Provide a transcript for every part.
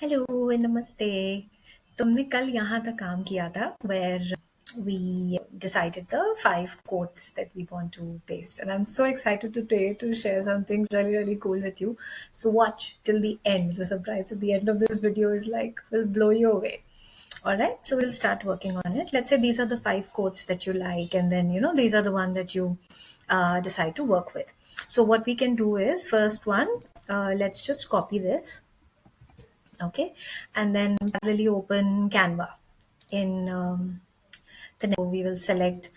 Hello नमस्ते। तुमने कल यहाँ तक काम किया था where we decided the 5 quotes that we want to paste, and I'm so excited today to share something really cool with you. So watch till the end. The surprise at the end of this video is like will blow you away. All right, so we'll start working on it. Let's say these are the 5 quotes that you like, and then these are the one that you decide to work with. So what we can do is first one, let's just copy this. Okay, and then parallelly open Canva in the next we will select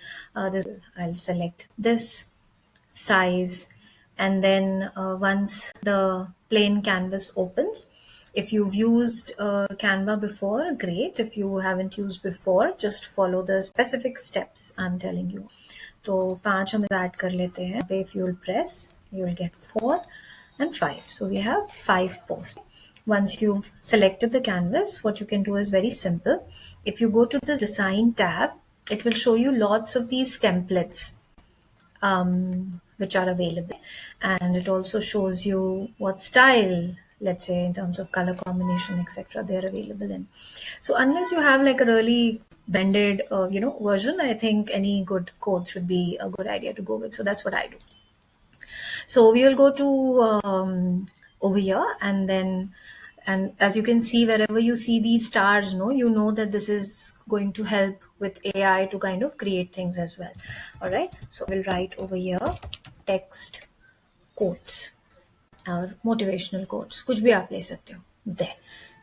this. I'll select this size, and then once the plain canvas opens, if you've used Canva before, great. If you haven't used before, just follow the specific steps I'm telling you. तो 5 हम add कर लेते हैं. If you will press, you will get 4 and 5. So we have 5 posts. Once you've selected the canvas, what you can do is very simple. If you go to the design tab, it will show you lots of these templates which are available, and it also shows you what style, let's say in terms of color combination, etc., they're available in. So unless you have like a really blended version, I think any good code should be a good idea to go with. So that's what I do. So we will go to over here, and as you can see, wherever you see these stars, you know that this is going to help with AI to kind of create things as well. All right, so we'll write over here text quotes और motivational quotes, कुछ भी आप ले सकते हो दे.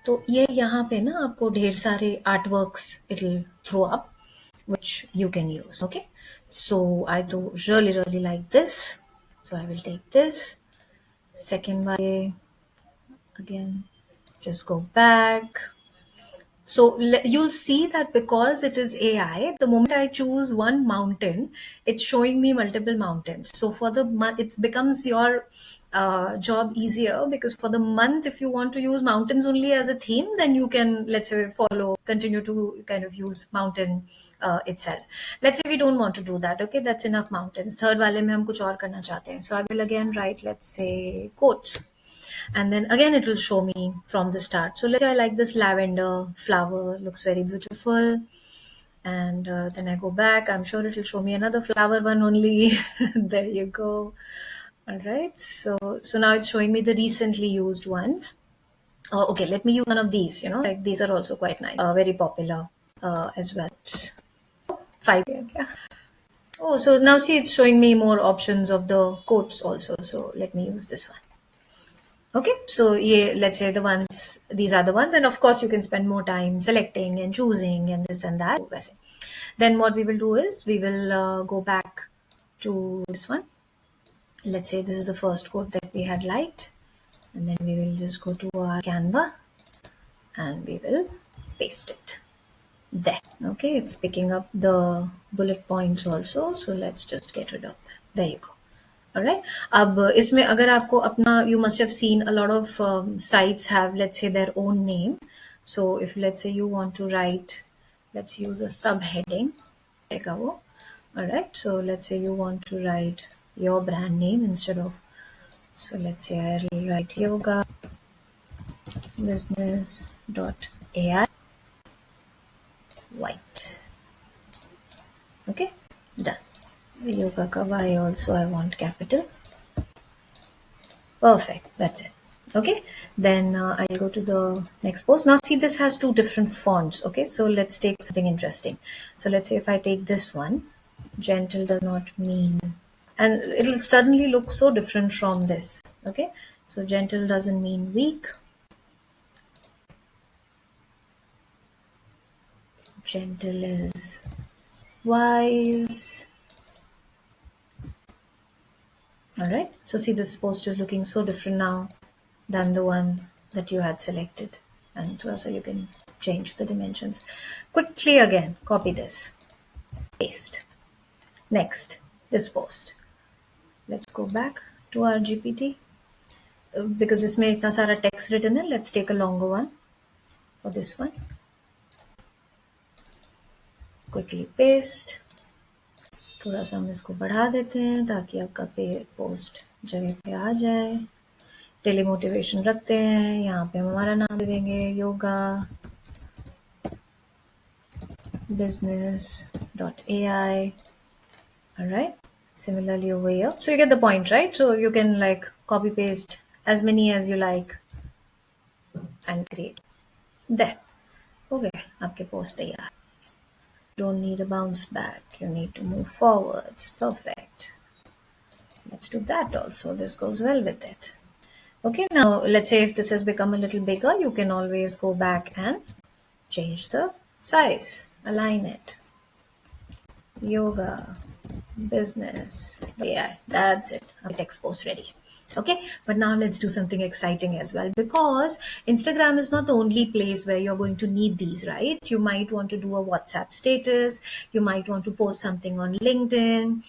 तो ये यहाँ पे ना आपको ढेर सारे art works it will throw up which you can use. Okay, so I do really like this, so I will take this second one again, just go back. So you'll see that because it is AI, the moment I choose one mountain, it's showing me multiple mountains. So for the month, it becomes your job easier, because for the month, if you want to use mountains only as a theme, then you can, let's say, continue to kind of use mountain itself. Let's say we don't want to do that. Okay, that's enough mountains. Third वाले में हम कुछ और करना चाहते हैं. So I will again write, let's say, quotes, and then again it will show me from the start. So let's say I like this lavender flower, looks very beautiful, and then I go back, I'm sure it will show me another flower one only. There you go. All right, so now it's showing me the recently used ones. Okay, let me use one of these, like these are also quite nice, very popular as well. 5, yeah. Oh, so now see, it's showing me more options of the quotes also, so let me use this one. Okay, so yeah, let's say these are the ones, and of course you can spend more time selecting and choosing and this and that. Then what we will do is we will go back to this one. Let's say this is the first code that we had liked, and then we will just go to our Canva and we will paste it there. Okay, it's picking up the bullet points also, so let's just get rid of that. There you go. All right. अब इसमें अगर आपको अपना, you must have seen a lot of sites have, let's say, their own name. So if let's say you want to write, let's use a subheading. All right. So let's say you want to write your brand name instead of, so let's say I'll write yoga business.ai white. Okay, done. Yoga ka Y also I want capital. Perfect, that's it. Okay, then I'll go to the next post. Now see, this has 2 different fonts. Okay, so let's take something interesting. So let's say if I take this one, gentle does not mean, and it'll suddenly look so different from this. Okay, so gentle doesn't mean weak. Gentle is wise. All right, so see, this post is looking so different now than the one that you had selected, and so you can change the dimensions quickly. Again, copy this, paste. Next, this post, let's go back to our GPT, because इसमें इतना सारा text written है. Let's take a longer one for this one. Quickly paste. थोड़ा सा हम इसको बढ़ा देते हैं ताकि आपका पोस्ट जगह पे आ जाए. डेली मोटिवेशन रखते हैं, यहाँ पे हम हमारा नाम दे देंगे yoga business.ai. All right. Similarly over here. So you get the point, right? So you can like copy paste as many as you like and create. There. Okay. आपके post तैयार. Don't need a bounce back. You need to move forwards. Perfect. Let's do that also. This goes well with it. Okay. Now let's say if this has become a little bigger, you can always go back and change the size. Align it. Yoga business. Yeah, that's it. Text post ready. Okay, but now let's do something exciting as well, because Instagram is not the only place where you're going to need these, right? You might want to do a WhatsApp status, you might want to post something on LinkedIn,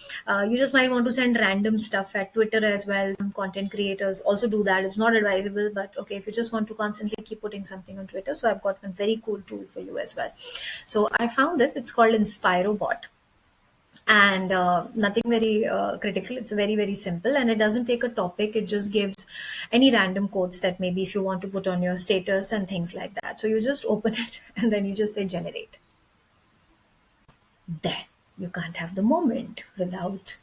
you just might want to send random stuff at Twitter as well. Some content creators also do that. It's not advisable, but okay, if you just want to constantly keep putting something on Twitter, so I've got a very cool tool for you as well. So I found this, it's called InspiroBot, and nothing very critical. It's very very simple, and it doesn't take a topic. It just gives any random quotes that maybe if you want to put on your status and things like that. So you just open it and then you just say generate. There, you can't have the moment without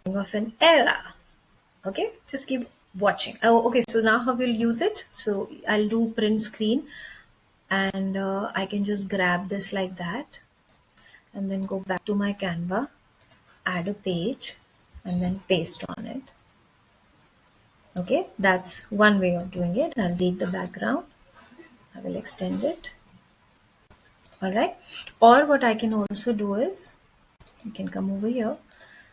of an error. Okay, just keep watching. Oh, okay, so now how we'll use it. So I'll do print screen, and I can just grab this like that and then go back to my Canva, add a page, and then paste on it. Okay, that's one way of doing it. I'll delete the background. I will extend it. All right. Or what I can also do is, you can come over here,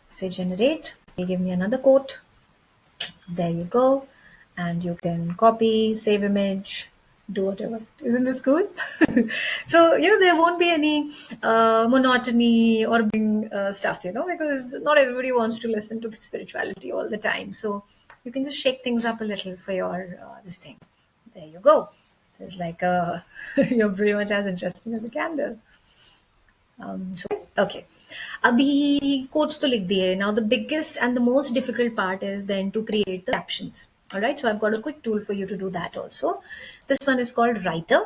say generate, you give me another quote. There you go. And you can copy, save image, do whatever. Isn't this cool? So, there won't be any monotony or being stuff, because not everybody wants to listen to spirituality all the time. So you can just shake things up a little for your this thing. There you go. It's like you're pretty much as interesting as a candle. So okay, abhi quotes to likh diye. Now the biggest and the most difficult part is then to create the captions. All right, so I've got a quick tool for you to do that also. This one is called Writer,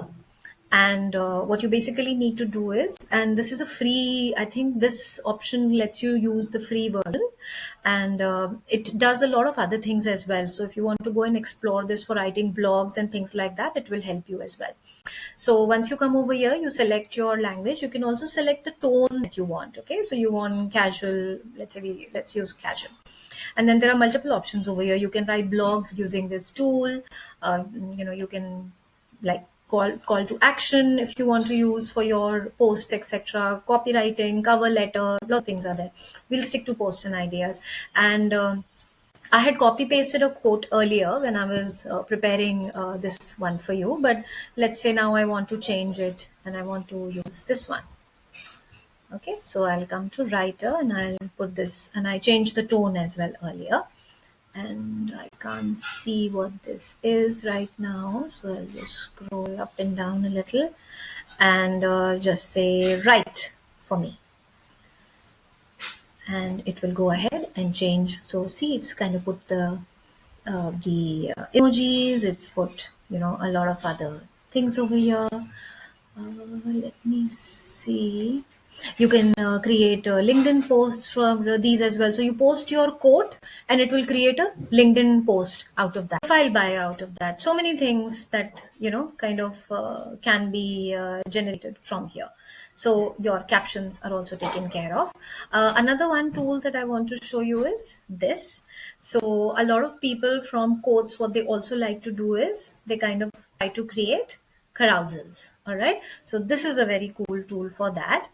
and what you basically need to do is, and this is a free, I think this option lets you use the free version, and it does a lot of other things as well. So if you want to go and explore this for writing blogs and things like that, it will help you as well. So once you come over here, you select your language. You can also select the tone that you want. Okay, so you want casual, let's use casual. And then there are multiple options over here. You can write blogs using this tool. You can like call to action if you want to use for your posts, etc. Copywriting, cover letter, a lot of things are there. We'll stick to posts and ideas. And I had copy pasted a quote earlier when I was preparing this one for you, but let's say now I want to change it and I want to use this one. Okay, so I'll come to writer and I'll put this, and I changed the tone as well earlier, and I can't see what this is right now, so I'll just scroll up and down a little and just say write for me, and it will go ahead and change. So see, it's kind of put the emojis, it's put a lot of other things over here. Let me see. You can create LinkedIn posts from these as well. So you post your quote and it will create a LinkedIn post out of that, profile bio out of that. So many things that kind of can be generated from here. So your captions are also taken care of. Another one tool that I want to show you is this. So a lot of people from quotes, what they also like to do is they kind of try to create carousels. All right, so this is a very cool tool for that.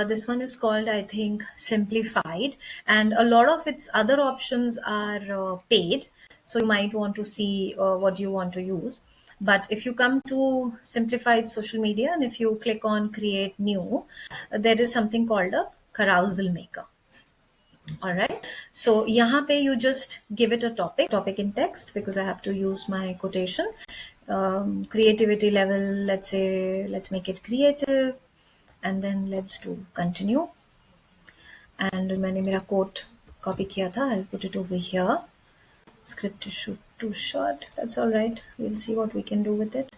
This one is called, I think, Simplified, and a lot of its other options are paid, so you might want to see what you want to use. But if you come to Simplified Social Media and if you click on create new, there is something called a carousel maker. All right, so यहाँ पे you just give it a topic in text, because I have to use my quotation. Creativity level, let's say, let's make it creative, and then let's do continue. And मैंने मेरा quote copy किया था, I'll put it over here. Script is too short. That's all right. We'll see what we can do with it.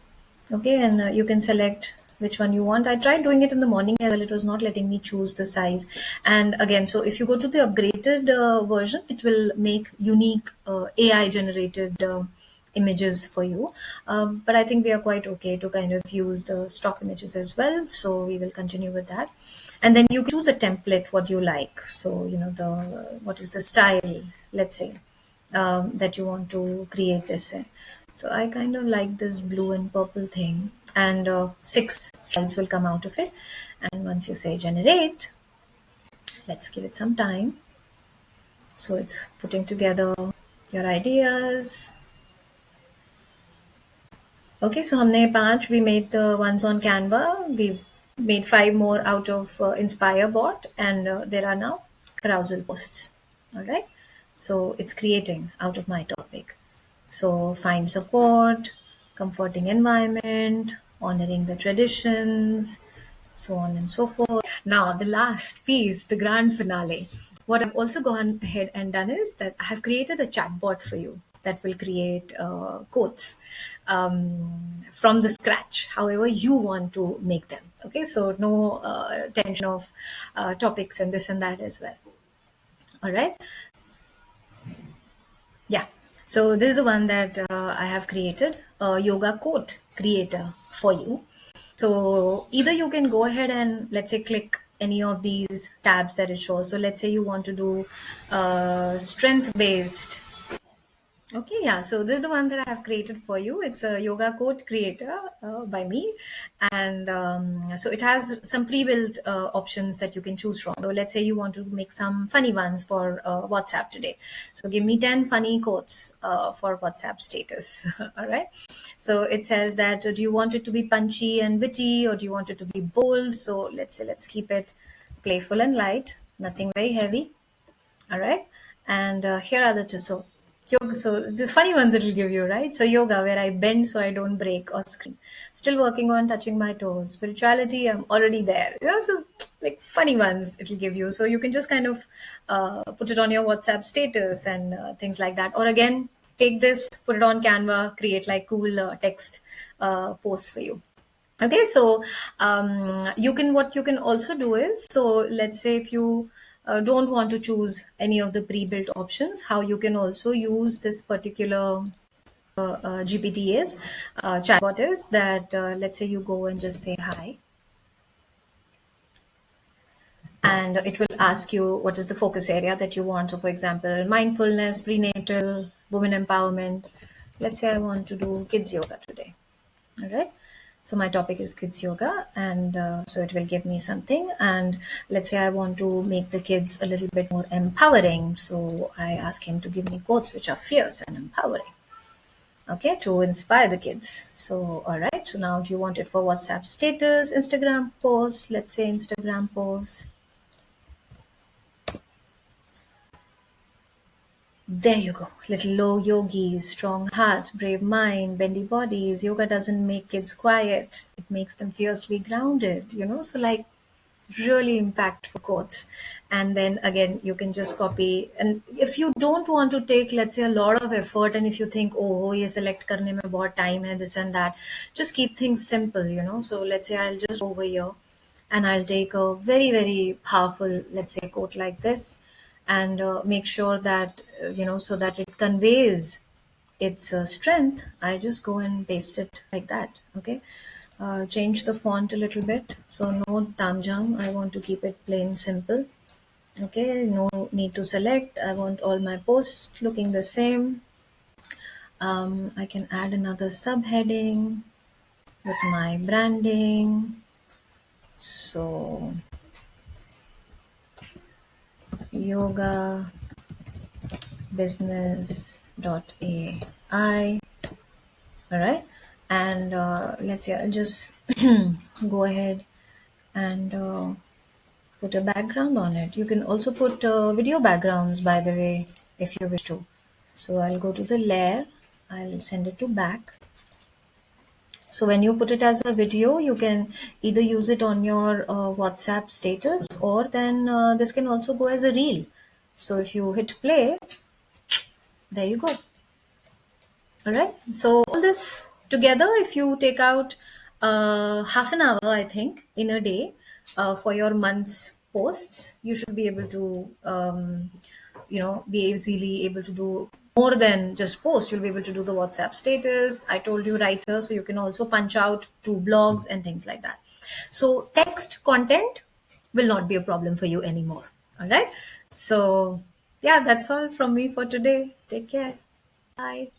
Okay, and you can select which one you want. I tried doing it in the morning as well. It was not letting me choose the size. And again, so if you go to the upgraded version, it will make unique AI generated images for you. But I think we are quite okay to kind of use the stock images as well. So we will continue with that. And then you choose a template what you like. So, the what is the style, let's say, that you want to create this in. So I kind of like this blue and purple thing, and 6 slides will come out of it. And once you say generate, let's give it some time. So it's putting together your ideas. Okay, so हमने 5, we made the ones on Canva. We've made 5 more out of InspireBot, and there are now carousel posts. All right, so it's creating out of my topic. So find support, comforting environment, honoring the traditions, so on and so forth. Now, the last piece, the grand finale. What I've also gone ahead and done is that I have created a chatbot for you that will create quotes from the scratch, however you want to make them. Okay, so no tension of topics and this and that as well. All right. Yeah. So this is the one that I have created, a yoga quote creator for you. So either you can go ahead and let's say click any of these tabs that it shows. So let's say you want to do strength based. Okay, yeah. So this is the one that I have created for you. It's a yoga quote creator by me, and so it has some pre-built options that you can choose from. So let's say you want to make some funny ones for WhatsApp today. So give me 10 funny quotes for WhatsApp status. All right. So it says that do you want it to be punchy and witty, or do you want it to be bold? So let's say let's keep it playful and light, nothing very heavy. All right. And here are the two. So yoga. So the funny ones it'll give you, right? So yoga, where I bend so I don't break or scream. Still working on touching my toes. Spirituality, I'm already there. So like funny ones it'll give you. So you can just kind of put it on your WhatsApp status and things like that. Or again, take this, put it on Canva, create like cool text posts for you. Okay, so you can what you can also do is, so let's say if you don't want to choose any of the pre-built options, how you can also use this particular GPT is chatbot is that let's say you go and just say hi, and it will ask you what is the focus area that you want. So for example, mindfulness, prenatal, women empowerment. Let's say I want to do kids yoga today. All right. So my topic is kids yoga, and so it will give me something. And let's say I want to make the kids a little bit more empowering. So I ask him to give me quotes which are fierce and empowering. Okay, to inspire the kids. So, all right. So now do you want it for WhatsApp status, Instagram post? Let's say Instagram post. There you go. Little low yogis, strong hearts, brave mind, bendy bodies. Yoga doesn't make kids quiet. It makes them fiercely grounded. So like really impactful quotes. And then again, you can just copy. And if you don't want to take, let's say, a lot of effort, and if you think, oh, ye select karne mein bahut time hai, this and that, just keep things simple. So let's say I'll just go over here and I'll take a very, very powerful, let's say, quote like this, and make sure that, so that it conveys its strength. I just go and paste it like that. Okay. Change the font a little bit. So no tamjam. I want to keep it plain simple. Okay. No need to select. I want all my posts looking the same. I can add another subheading with my branding. So yoga business.ai. All right. And let's say I'll just go ahead and put a background on it. You can also put video backgrounds, by the way, if you wish to. So I'll go to the layer, I'll send it to back. So when you put it as a video, you can either use it on your WhatsApp status, or then this can also go as a reel. So if you hit play, there you go. All right. So all this together, if you take out half an hour, I think, in a day for your month's posts, you should be able to, be easily able to do more than just post. You'll be able to do the WhatsApp status. I told you writer, so you can also punch out to blogs and things like that. So text content will not be a problem for you anymore. All right. So yeah, that's all from me for today. Take care. Bye.